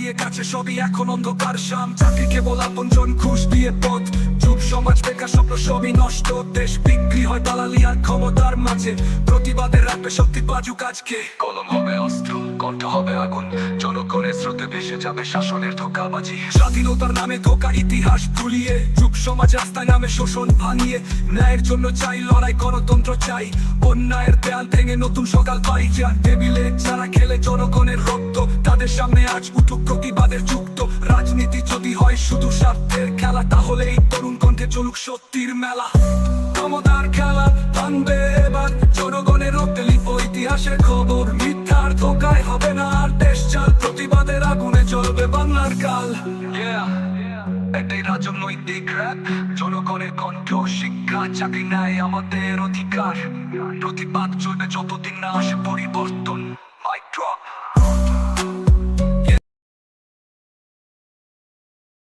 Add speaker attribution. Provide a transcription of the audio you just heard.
Speaker 1: হারিয়ে গেছে সবই এখন অন্ধকার শাম। চাকরি কেবল আপনজন, ঘুষ দিয়ে পথ, যুব সমাজ বেকার স্বপ্ন সবই নষ্ট। দেশ বিক্রি হয় দালালি আর ক্ষমতার মাঝে, প্রতিবাদের রাখবে শক্তি বাজুক আজকে। কলম হবে অস্ত্র, কণ্ঠ হবে আগুন, জনগণের স্রোতে ভেসে যাবে শাসনের ধোঁকাবাজি। স্বাধীনতার নামে ধোঁকা, ইতিহাস ভুলিয়ে যুব সমাজ রাস্তায় নামে শোষণ ভাঙিয়ে। ন্যায়ের জন্য চাই লড়াই, গণতন্ত্র চাই, অন্যায়ের দেয়াল ভেঙে নতুন সকাল পাই। যার টেবিলে যারা খেলে জনগণের রক্ত, তাদের সামনে আজ উঠুক প্রতিবাদের যুক্ত। রাজনীতি যদি হয় শুধু স্বার্থের খেলা, তাহলে এই তরুণ কণ্ঠে চলুক সত্যির মেলা। ক্ষমতার খেলা ভাঙবে এবার, জনগণের রক্তে লিখব ইতিহাসের খবর। মিথ্যার ধোকায় হবে না আর দেশ চাল, প্রতিবাদের আগুনে জ্বলবে বাংলার কাল। এটাই রাজনৈতিক র‍্যাপ, জনগণের কণ্ঠ, শিক্ষা, চাকরি নেয় আমাদের অধিকার। প্রতিবাদ চলবে যতদিন না আসে পরিবর্তন। Mike drop.